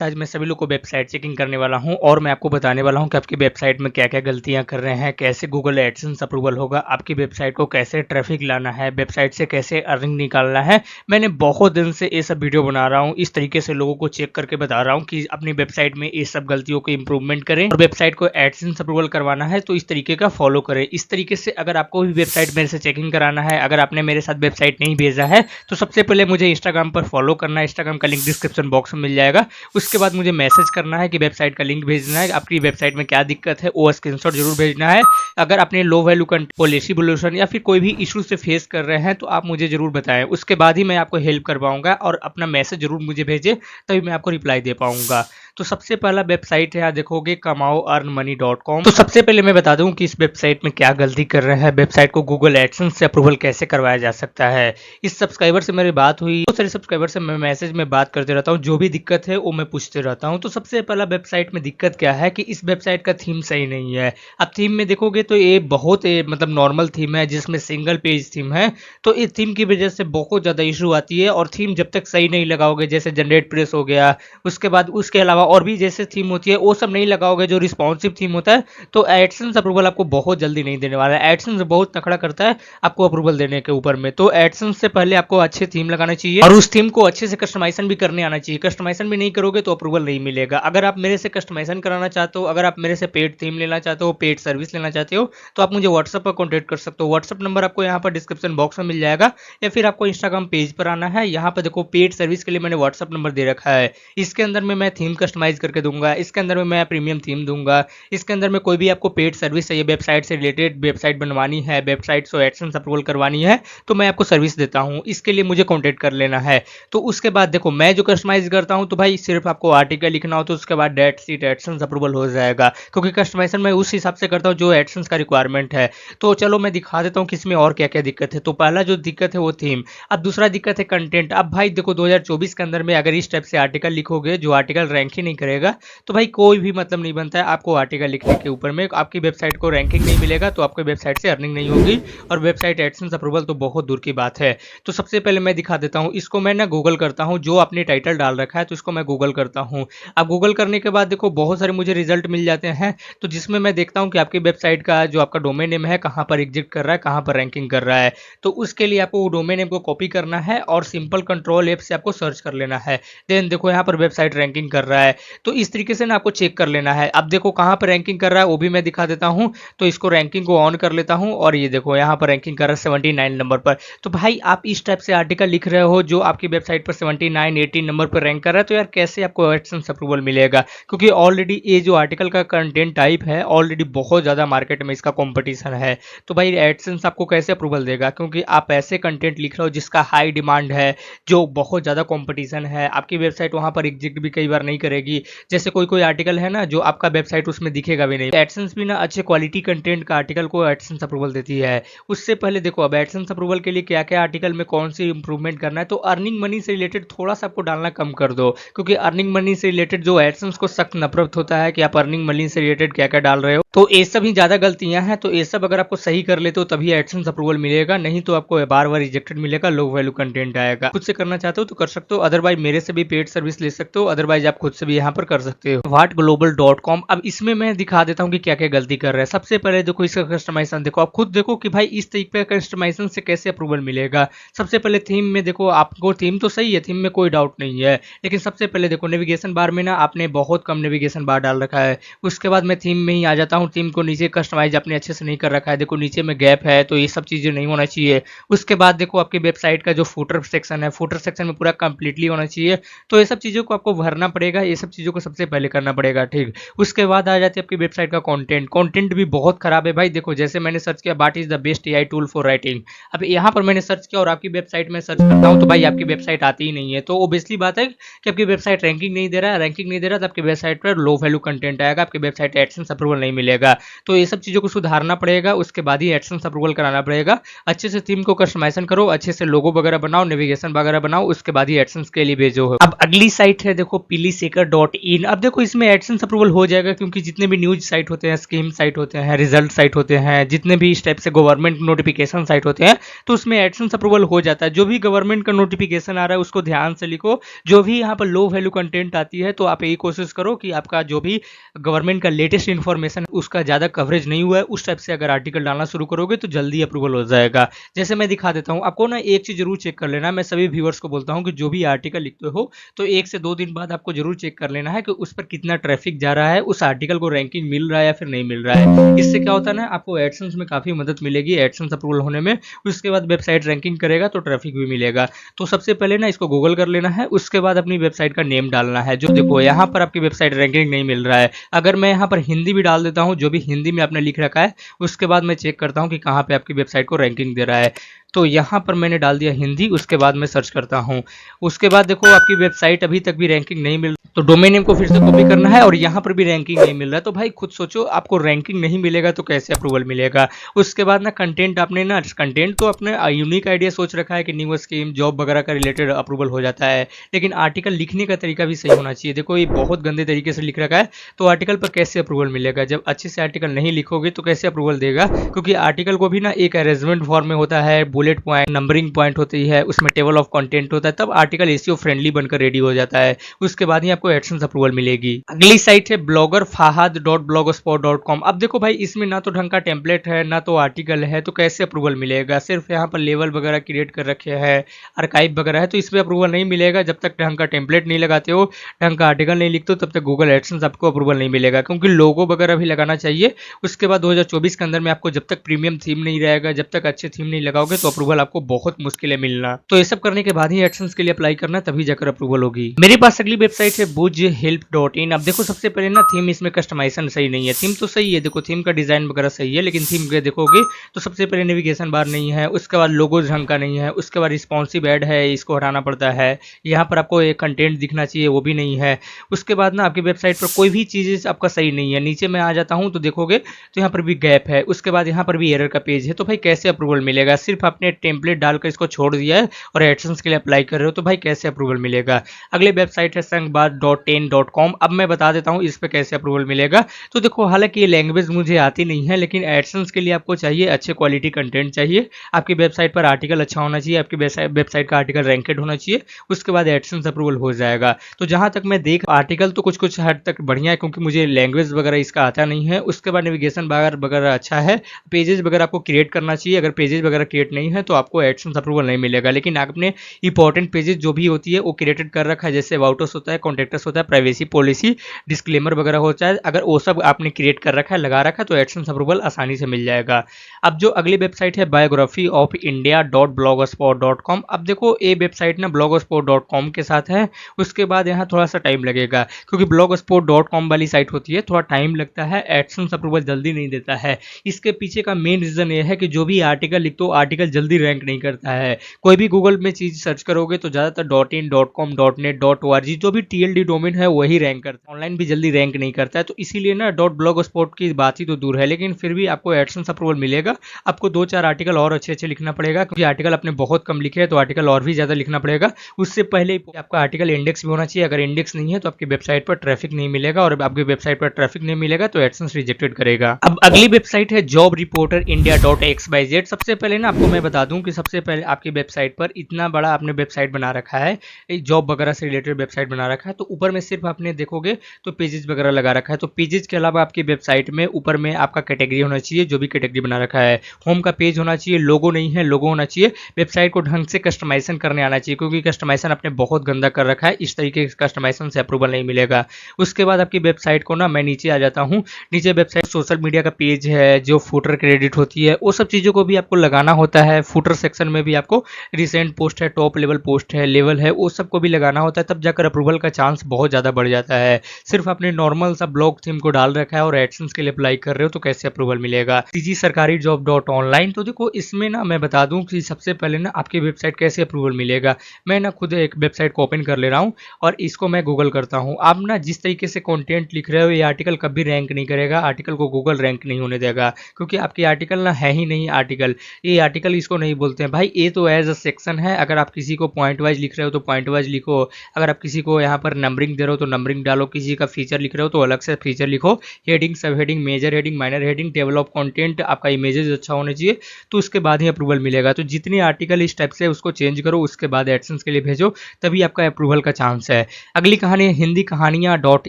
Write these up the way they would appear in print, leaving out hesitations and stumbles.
आज मैं सभी लोग को वेबसाइट चेकिंग करने वाला हूं और मैं आपको बताने वाला हूं कि आपकी वेबसाइट में क्या-क्या गलतियां कर रहे हैं, कैसे गूगल एडसेंस अप्रूवल होगा, आपकी वेबसाइट को कैसे ट्रैफिक लाना है, वेबसाइट से कैसे अर्निंग निकालना है। मैंने बहुत दिन से ये सब वीडियो बना रहा हूं, इस तरीके से लोगों को चेक करके बता रहा हूं कि अपनी वेबसाइट में ये सब गलतियों को इंप्रूवमेंट करें और वेबसाइट को एडसेंस अप्रूवल करवाना है तो इस तरीके का फॉलो करें। इस तरीके से अगर आपको भी वेबसाइट मेरे से चेकिंग कराना है, अगर आपने मेरे साथ वेबसाइट नहीं भेजा है तो सबसे पहले मुझे इंस्टाग्राम पर फॉलो करना है। इंस्टाग्राम का लिंक डिस्क्रिप्शन बॉक्स में मिल जाएगा। उसके बाद मुझे मैसेज करना है कि वेबसाइट का लिंक भेजना है, आपकी वेबसाइट में क्या दिक्कत है वो स्क्रीनशॉट जरूर भेजना है। अगर आपने लो वैल्यू कंटेंट पॉलिसी वोल्यूशन या फिर कोई भी इशू से फेस कर रहे हैं तो आप मुझे जरूर बताएं, उसके बाद ही मैं आपको हेल्प कर पाऊंगा और अपना मैसेज जरूर मुझे भेजें, तभी मैं आपको रिप्लाई दे पाऊंगा। तो सबसे पहला वेबसाइट है, यहाँ देखोगे kamaoearnmoney.com। तो सबसे पहले मैं बता दूं कि इस वेबसाइट में क्या गलती कर रहे हैं, वेबसाइट को गूगल एडसेंस से अप्रूवल कैसे करवाया जा सकता है। इस सब्सक्राइबर से मेरी बात हुई, बहुत सारे सब्सक्राइबर से मैं मैसेज में बात करते रहता हूँ, जो भी दिक्कत है वो मैं पूछते रहता हूँ। तो सबसे पहला वेबसाइट में दिक्कत क्या है कि इस वेबसाइट का थीम सही नहीं है। अब थीम में देखोगे तो ये बहुत मतलब नॉर्मल थीम है जिसमें सिंगल पेज थीम है, तो इस थीम की वजह से बहुत ज़्यादा इशू आती है। और थीम जब तक सही नहीं लगाओगे, जैसे जनरेट प्रेस हो गया, उसके बाद उसके अलावा और भी जैसे थीम होती है वो सब नहीं लगाओगे, जो रिस्पॉन्सिव थीम होता है, तो एडसेंस अप्रूवल आपको बहुत जल्दी नहीं देने वाला है। एडसेंस बहुत नखड़ा करता है आपको अप्रूवल देने के ऊपर में। तो एडसेंस से पहले आपको अच्छे थीम लगाना चाहिए और उस थीम को अच्छे से कस्टमाइजेशन भी करने आना चाहिए। कस्टमाइजेशन भी नहीं करोगे तो अप्रूवल नहीं मिलेगा। अगर आप मेरे से कस्टमाइजेशन कराना चाहते हो, अगर आप मेरे से पेड थीम लेना चाहते हो, पेड सर्विस लेना चाहते हो, तो आप मुझे व्हाट्सएप पर कॉन्टेक्ट कर सकते हो। व्हाट्सएप नंबर आपको यहाँ पर डिस्क्रिप्शन बॉक्स में मिल जाएगा, या फिर आपको इंस्टाग्राम पेज पर आना है। यहाँ पर देखो पेड सर्विस के लिए मैंने व्हाट्सएप नंबर दे रखा है। इसके अंदर में मैं थीम कस्टमाइज करके दूंगा, इसके अंदर में मैं प्रीमियम थीम दूंगा, इसके अंदर में कोई भी आपको पेड सर्विस चाहिए, वेबसाइट से रिलेटेड, वेबसाइट बनवानी है, वेबसाइट से एडसेंस अप्रूवल करवानी है, तो मैं आपको सर्विस देता हूँ। इसके लिए मुझे कॉन्टेक्ट कर लेना है। तो उसके बाद देखो मैं जो कस्टमाइज करता हूँ, तो भाई सिर्फ आपको आर्टिकल लिखना हो तो उसके बाद डेट शीट एडसेंस अप्रूवल हो जाएगा, क्योंकि कस्टमाइजेशन मैं उस हिसाब से करता हूँ जो एडसेंस का रिक्वायरमेंट है। तो चलो मैं दिखा देता हूँ कि इसमें और क्या क्या दिक्कत है। तो पहला जो दिक्कत है वो थीम। अब दूसरा दिक्कत है कंटेंट। अब भाई देखो 2024 के अंदर में अगर इस टाइप से आर्टिकल लिखोगे जो आर्टिकल रैंक ही नहीं करेगा, तो भाई कोई भी मतलब नहीं बनता है। आपको आर्टिकल लिखने के ऊपर में आपकी वेबसाइट को रैंकिंग नहीं मिलेगा, तो आपकी वेबसाइट से अर्निंग नहीं होगी और वेबसाइट एडसेंस अप्रूवल तो बहुत दूर की बात है। तो सबसे पहले मैं दिखा देता हूँ, इसको मैं ना गूगल करता हूँ, जो आपने टाइटल डाल रखा है तो इसको मैं गूगल करता हूँ। अब गूगल करने के बाद देखो बहुत सारे मुझे रिजल्ट मिल जाते हैं, तो जिसमें मैं देखता हूँ कि आपकी वेबसाइट का जो आपका डोमेन नेम है कहाँ पर एग्जिट कर रहा है, कहाँ पर रैंकिंग कर रहा है। तो उसके लिए आपको डोमेन नेम को कॉपी करना है और सिंपल कंट्रोल ऐप से आपको सर्च कर लेना है। देन देखो यहाँ पर वेबसाइट रैंकिंग कर रहा है, तो इस तरीके से ना आपको चेक कर लेना है। अब देखो कहाँ पर रैंकिंग कर रहा है वो भी मैं दिखा देता हूँ। तो इसको रैंकिंग को ऑन कर लेता हूँ और ये देखो यहाँ पर रैंकिंग कर रहा है 79 नंबर पर। तो भाई आप इस टाइप से आर्टिकल लिख रहे हो जो आपकी वेबसाइट पर 79 18 नंबर पर रैंक कर रहा है, तो यार कैसे आपको एडसेंस अप्रूवल मिलेगा, क्योंकि ऑलरेडी ये जो आर्टिकल का कंटेंट टाइप है ऑलरेडी बहुत ज़्यादा मार्केट में इसका कॉम्पिटिशन है। तो भाई एडसेंस आपको कैसे अप्रूवल देगा, क्योंकि आप ऐसे कंटेंट लिख रहे हो जिसका हाई डिमांड है, जो बहुत ज़्यादा कॉम्पिटिशन है। आपकी वेबसाइट वहाँ पर एग्जिट भी कई बार नहीं करेगी। जैसे कोई कोई आर्टिकल है ना जो आपका वेबसाइट उसमें दिखेगा भी नहीं। एडसेंस भी ना अच्छे क्वालिटी कंटेंट का आर्टिकल को एडसेंस अप्रूवल देती है। उससे पहले देखो अब एडसेंस अप्रूवल के लिए क्या क्या आर्टिकल में कौन सी इंप्रूवमेंट करना है। तो अर्निंग मनी से रिलेटेड थोड़ा सा आपको डालना कम कर दो, क्योंकि अर्निंग मनी से रिलेटेड जो एडसेंस को सख्त नफरत होता है कि आप अर्निंग मनी से रिलेटेड क्या क्या डाल रहे हो। तो ये सब ही ज्यादा गलतियां हैं। तो ये सब अगर आपको सही कर लेते हो तभी एडसेंस अप्रूवल मिलेगा, नहीं तो आपको बार बार रिजेक्टेड मिलेगा, लो वैल्यू कंटेंट आएगा। खुद से करना चाहते हो तो कर सकते हो, अदरवाइज मेरे से भी पेड सर्विस ले सकते हो, अदरवाइज आप खुद से भी यहाँ पर कर सकते हो। whatglobal.com। अब इसमें मैं दिखा देता हूँ कि क्या क्या गलती कर रहा है। सबसे पहले देखो इसका कस्टमाइजेशन देखो, आप खुद देखो कि भाई इस तरीके का कस्टमाइजेशन से कैसे अप्रूवल मिलेगा। सबसे पहले थीम में देखो, आपको थीम तो सही है, थीम में कोई डाउट नहीं है, लेकिन सबसे पहले देखो नेविगेशन बार में ना आपने बहुत कम नेविगेशन बार डाल रखा है। उसके बाद मैं थीम में ही आ जाता हूँ, थीम को नीचे कस्टमाइज आपने अच्छे से नहीं कर रखा है, देखो नीचे में गैप है, तो ये सब चीज़ें नहीं होना चाहिए। उसके बाद देखो आपकी वेबसाइट का जो फुटर सेक्शन है, फुटर सेक्शन में पूरा कंप्लीटली होना चाहिए। तो ये सब चीज़ों को आपको भरना पड़ेगा, ये सब चीज़ों को सबसे पहले करना पड़ेगा, ठीक। उसके बाद आ जाती है आपकी वेबसाइट का कंटेंट। कंटेंट भी बहुत खराब है भाई। देखो जैसे मैंने सर्च किया what is the best AI tool for writing, अब यहाँ पर मैंने सर्च किया और आपकी वेबसाइट में सर्च करता हूँ तो भाई आपकी वेबसाइट आती ही नहीं है। तो ओब्वियसली बात है कि आपकी वेबसाइट रैंकिंग नहीं दे रहा है, रैंकिंग नहीं दे रहा तो आपकी वेबसाइट पर लो वैल्यू कंटेंट आएगा, आपकी वेबसाइट एडसेंस अप्रूवल नहीं मिलेगा। मिलेगा। तो ये सब चीज़ों को सुधारना पड़ेगा, उसके बाद ही एडसेंस अप्रूवल कराना पड़ेगा। अच्छे से थीम को कस्टमाइजेशन करो, अच्छे से लोगो वगैरह बनाओ, नेविगेशन वगैरह बनाओ, उसके बाद ही एडसेंस के लिए भेजो। अब अगली साइट है देखो piliseeker.in। अब देखो इसमें एडसेंस अप्रूवल हो जाएगा, क्योंकि जितने भी न्यूज साइट होते हैं, स्कीम साइट होते हैं, रिजल्ट साइट होते हैं, जितने भी इस टाइप से गवर्नमेंट नोटिफिकेशन साइट होते हैं, तो उसमें एडसेंस अप्रूवल हो जाता है। जो भी गवर्नमेंट का नोटिफिकेशन आ रहा है उसको ध्यान से लिखो। जो भी यहाँ पर लो वैल्यू कंटेंट आती है तो आप यही कोशिश करो कि आपका जो भी गवर्नमेंट का लेटेस्ट इन्फॉर्मेशन उसका ज़्यादा कवरेज नहीं हुआ है, उस टाइप से अगर आर्टिकल डालना शुरू करोगे तो जल्दी अप्रूवल हो जाएगा। जैसे मैं दिखा देता हूँ आपको ना, एक चीज़ जरूर चेक कर लेना। मैं सभी व्यूअर्स को बोलता हूँ कि जो भी आर्टिकल लिखते हो तो 1 से 2 दिन बाद आपको जरूर चेक कर लेना है कि उस पर कितना ट्रैफिक जा रहा है, उस आर्टिकल को रैंकिंग मिल रहा है या फिर नहीं मिल रहा है। इससे क्या होता है ना, आपको एडसेंस में काफ़ी मदद मिलेगी, एडसेंस अप्रूवल होने में। उसके बाद वेबसाइट रैंकिंग करेगा तो ट्रैफिक भी मिलेगा। तो सबसे पहले ना इसको गूगल कर लेना है, उसके बाद अपनी वेबसाइट का नेम डालना है। जो देखो यहाँ पर आपकी वेबसाइट रैंकिंग नहीं मिल रहा है। अगर मैं यहाँ पर हिंदी भी डाल देता हूँ, जो भी हिंदी में आपने लिख रखा है, उसके बाद मैं चेक करता हूँ कि कहाँ पे आपकी वेबसाइट को रैंकिंग दे रहा है। तो यहाँ पर मैंने डाल दिया हिंदी, उसके बाद मैं सर्च करता हूँ। उसके बाद देखो आपकी वेबसाइट अभी तक भी रैंकिंग नहीं मिल, तो डोमेन नेम को फिर से कॉपी करना है और यहाँ पर भी रैंकिंग नहीं मिल रहा है। तो भाई खुद सोचो, आपको रैंकिंग नहीं मिलेगा तो कैसे अप्रूवल मिलेगा। उसके बाद ना कंटेंट, आपने ना कंटेंट तो अपने यूनिक आइडिया सोच रखा है कि न्यू स्कीम जॉब वगैरह का रिलेटेड अप्रूवल हो जाता है, लेकिन आर्टिकल लिखने का तरीका भी सही होना चाहिए। देखो ये बहुत गंदे तरीके से लिख रखा है, तो आर्टिकल पर कैसे अप्रूवल मिलेगा। जब अच्छे से आर्टिकल नहीं लिखोगे तो कैसे अप्रूवल देगा, क्योंकि आर्टिकल को भी ना एक अरेंजमेंट फॉर्म में होता है, बुलेट पॉइंट, नंबरिंग पॉइंट होती है, उसमें टेबल ऑफ कंटेंट होता है, तब आर्टिकल एसईओ फ्रेंडली बनकर रेडी हो जाता है। उसके बाद ही आपको एडसेंस अप्रूवल मिलेगी। अगली साइट है bloggerfahad.blogspot.com। अब देखो भाई इसमें ना तो ढंग का टेम्पलेट है, ना तो आर्टिकल है, तो कैसे अप्रूवल मिलेगा। सिर्फ यहाँ पर लेवल वगैरह क्रिएट कर रखे हैं, आर्काइव वगैरह है, तो इसमें अप्रूवल नहीं मिलेगा। जब तक ढंग का टेम्पलेट नहीं लगाते हो, ढंग का आर्टिकल नहीं लिखते हो, तब तक गूगल एडसेंस आपको अप्रूवल नहीं मिलेगा, क्योंकि लोगो वगैरह भी लगाना चाहिए। उसके बाद 2024 के अंदर में आपको जब तक प्रीमियम थीम नहीं रहेगा, जब तक अच्छे थीम नहीं लगाओगे, तो अप्रूवल आपको बहुत मुश्किल है मिलना। तो ये सब करने के बाद ही एडसेंस के लिए अप्लाई करना, तभी जाकर अप्रूवल होगी। मेरे पास अगली वेबसाइट है bujhelp.in। अब देखो सबसे पहले ना थीम इसमें कस्टमाइजेशन सही नहीं है। थीम तो सही है, देखो थीम का डिजाइन वगैरह सही है, लेकिन थीम के देखोगे तो सबसे पहले नेविगेशन बार नहीं है, उसके बाद लोगो ढंग का नहीं है, उसके बाद रिस्पॉन्सिव ऐड है, इसको हटाना पड़ता है। यहाँ पर आपको एक कंटेंट दिखना चाहिए, वो भी नहीं है। उसके बाद ना आपकी वेबसाइट पर कोई भी चीज़ आपका सही नहीं है। नीचे मैं आ जाता हूँ तो देखोगे तो यहाँ पर भी गैप है, उसके बाद यहाँ पर भी एरर का पेज है। तो भाई कैसे अप्रूवल मिलेगा। सिर्फ आपने टेम्पलेट डालकर इसको छोड़ दिया है और एडसेंस के लिए अप्लाई कर रहे हो, तो भाई कैसे अप्रूवल मिलेगा। अगली वेबसाइट है संगबाद.10.com। अब मैं बता देता हूँ इस पर कैसे अप्रूवल मिलेगा। तो देखो हालांकि ये लैंग्वेज मुझे आती नहीं है, लेकिन एडसेंस के लिए आपको चाहिए अच्छे क्वालिटी कंटेंट चाहिए। आपकी वेबसाइट पर आर्टिकल अच्छा होना चाहिए, आपकी वेबसाइट का आर्टिकल रैंकेड होना चाहिए, उसके बाद एडसेंस अप्रूवल हो जाएगा। तो जहाँ तक मैं देख, आर्टिकल तो कुछ हद तक बढ़िया है, क्योंकि मुझे लैंग्वेज वगैरह इसका आता नहीं है। उसके बाद नेविगेशन वगैरह अच्छा है, पेजेस वगैरह आपको क्रिएट करना चाहिए। अगर पेजेस वगैरह क्रिएट नहीं है तो आपको एडसेंस अप्रूवल नहीं मिलेगा। लेकिन आपने इंपॉर्टेंट पेजेस जो भी होती है वो क्रिएटेड कर रखा है, जैसे अबाउट होता है, कॉन्टेक्टस होता है, प्राइवेसी पॉलिसी, डिस्क्लेमर वगैरह होता है, अगर वो सब आपने क्रिएट कर रखा है, लगा रखा है, तो एडसेंस अप्रूवल आसानी से मिल जाएगा। अब जो अगली वेबसाइट है बायोग्राफी ऑफ इंडिया.blogspot.com। अब देखो ये वेबसाइट ना blogspot.com के साथ है। उसके बाद यहाँ थोड़ा सा टाइम लगेगा, क्योंकि blogspot.com वाली साइट होती है, थोड़ा टाइम लगता है, एडसेंस अप्रूवल जल्दी नहीं देता है। इसके पीछे का मेन रीजन ये है कि जो भी आर्टिकल लिखते हो, आर्टिकल जल्दी रैंक नहीं करता है। कोई भी गूगल में चीज सर्च करोगे तो ज्यादातर .in, .com, .net, .org जो भी TLD डोमेन है वही रैंक करता है, ऑनलाइन भी जल्दी रैंक नहीं करता है। तो इसीलिए ना .blogspot की बात ही तो दूर है, लेकिन फिर भी आपको एडसेंस अप्रूवल मिलेगा। आपको 2-4 आर्टिकल और अच्छे लिखना पड़ेगा, क्योंकि आर्टिकल आपने बहुत कम लिखे हैं, तो आर्टिकल और भी ज्यादा लिखना पड़ेगा। उससे पहले आपका आर्टिकल इंडेक्स भी होना चाहिए। अगर इंडेक्स नहीं है तो आपकी वेबसाइट पर ट्रैफिक नहीं मिलेगा, और आपकी वेबसाइट पर ट्रैफिक नहीं मिलेगा तो एडसेंस रिजेक्टेड करेगा। अब अगली वेबसाइट है जॉब रिपोर्टर इंडिया.xyz। सबसे पहले ना आपको मैं बता दूं कि सबसे पहले आपकी वेबसाइट पर इतना बड़ा आपने वेबसाइट बना रखा है, जॉब वगैरह से रिलेटेड वेबसाइट बना रखा है, तो ऊपर में सिर्फ आपने देखोगे तो पेजेस वगैरह लगा रखा है। तो पेजेस के अलावा आपकी वेबसाइट में ऊपर में आपका कैटेगरी होना चाहिए, जो भी कैटेगरी बना रखा है। होम का पेज होना चाहिए, लोगो नहीं है, लोगो होना चाहिए। वेबसाइट को ढंग से कस्टमाइजेशन करने आना चाहिए, क्योंकि कस्टमाइजेशन आपने बहुत गंदा कर रखा है, इस तरीके के कस्टमाइजेशन से अप्रूवल नहीं मिलेगा। उसके बाद आपकी वेबसाइट को ना, मैं नीचे आ जाता हूँ, नीचे वेबसाइट सोशल मीडिया का पेज है, जो फुटर क्रेडिट होती है, वो सब चीज़ों को भी आपको लगाना होता है, फुटर सेक्शन में भी आपको रिसेंट पोस्ट है, टॉप लेवल पोस्ट है, लेवल है, वो सबको भी लगाना होता है, तब जाकर अप्रूवल का चांस बहुत ज़्यादा बढ़ जाता है। सिर्फ आपने नॉर्मल सा ब्लॉग थीम को डाल रखा है और एडसेंस के लिए अप्लाई कर रहे हो तो कैसे अप्रूवल मिलेगा। सीजी सरकारी जॉब डॉट ऑनलाइन, तो देखो इसमें ना मैं बता दूं कि सबसे पहले ना आपकी वेबसाइट कैसे अप्रूवल मिलेगा। मैं ना खुद एक वेबसाइट को ओपन कर ले रहा हूँ और इसको मैं गूगल करता हूँ। आप ना जिस तरीके से कंटेंट लिख रहे हो ये आर्टिकल कभी रैंक नहीं करेगा, आर्टिकल को गूगल रैंक नहीं होने देगा, क्योंकि आपकी आर्टिकल ना है ही नहीं आर्टिकल। ये आर्टिकल इसको नहीं बोलते हैं भाई, ये तो एज अ सेक्शन है। अगर आप किसी को पॉइंट वाइज लिख रहे हो तो पॉइंट वाइज लिखो, अगर आप किसी को यहाँ पर नंबरिंग दे रहे हो तो नंबरिंग डालो, किसी का फीचर लिख रहे हो तो अलग से फीचर लिखो। Heading, sub heading, major heading, minor heading, table of content, आपका इमेजेस अच्छा होना चाहिए, तो उसके बाद ही अप्रूवल मिलेगा। तो जितनी आर्टिकल इस टाइप से उसको चेंज करो, उसके बाद एडसेंस के लिए भेजो, तभी आपका अप्रूवल का चांस है। अगली कहानी है हिंदी कहानियां डॉट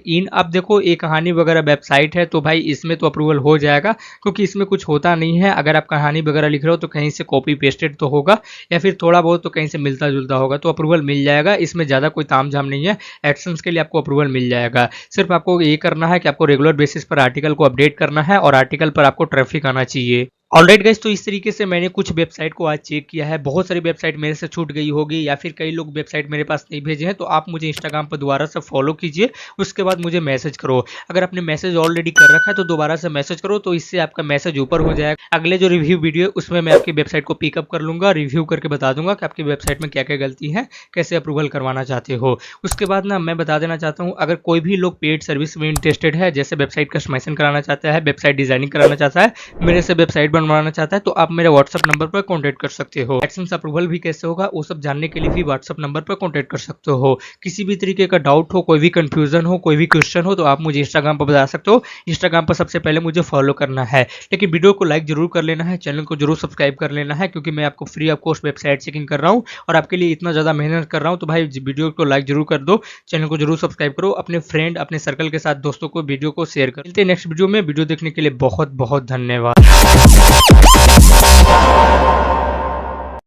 इन। अब देखो ये कहानी वगैरह वेबसाइट है तो भाई इसमें तो अप्रूवल हो जाएगा, क्योंकि इसमें कुछ होता नहीं है। अगर आप कहानी वगैरह लिख रहे हो तो कहीं से कॉपी पेस्टेड तो होगा, या फिर थोड़ा बहुत तो कहीं से मिलता जुलता होगा, तो अप्रूवल मिल जाएगा। इसमें ज़्यादा कोई तामझाम नहीं है, एडसेंस के लिए आपको अप्रूवल मिल जाएगा। सिर्फ आपको ये करना है कि आपको रेगुलर बेसिस पर आर्टिकल को अपडेट करना है और आर्टिकल पर आपको ट्रैफिक आना चाहिए। ऑलराइट गाइस, तो इस तरीके से मैंने कुछ वेबसाइट को आज चेक किया है। बहुत सारी वेबसाइट मेरे से छूट गई होगी, या फिर कई लोग वेबसाइट मेरे पास नहीं भेजे हैं, तो आप मुझे इंस्टाग्राम पर दोबारा से फॉलो कीजिए, उसके बाद मुझे मैसेज करो। अगर आपने मैसेज ऑलरेडी कर रखा है तो दोबारा से मैसेज करो, तो इससे आपका मैसेज ऊपर हो जाएगा। अगले जो रिव्यू वीडियो है उसमें मैं आपकी वेबसाइट को पिकअप कर लूंगा, रिव्यू करके बता दूंगा कि आपकी वेबसाइट में क्या क्या गलती है, कैसे अप्रूवल करवाना चाहते हो। उसके बाद ना मैं बता देना चाहता हूँ, अगर कोई भी लोग पेड सर्विस में इंटरेस्टेड है, जैसे वेबसाइट कस्टमाइजेशन कराना चाहता है, वेबसाइट डिजाइनिंग कराना चाहता है, मेरे से वेबसाइट बनवाना चाहता है, तो आप मेरे व्हाट्सएप नंबर पर कांटेक्ट कर सकते हो। एडसेंस अप्रूवल भी कैसे होगा वो सब जानने के लिए भी व्हाट्सएप नंबर पर कांटेक्ट कर सकते हो। किसी भी तरीके का डाउट हो, कोई भी कंफ्यूजन हो, कोई भी क्वेश्चन हो, तो आप मुझे इंस्टाग्राम पर बता सकते हो। इंस्टाग्राम पर सबसे पहले मुझे फॉलो करना है, लेकिन वीडियो को लाइक जरूर कर लेना है, चैनल को जरूर सब्सक्राइब कर लेना है, क्योंकि मैं आपको free of cost website checking कर रहा हूँ और आपके लिए इतना ज़्यादा मेहनत कर रहा हूँ। तो भाई वीडियो को लाइक जरूर कर दो, चैनल को जरूर सब्सक्राइब करो, अपने फ्रेंड, अपने सर्कल के साथ दोस्तों को वीडियो को शेयर कर। मिलते हैं नेक्स्ट वीडियो में। वीडियो देखने के लिए बहुत बहुत धन्यवाद।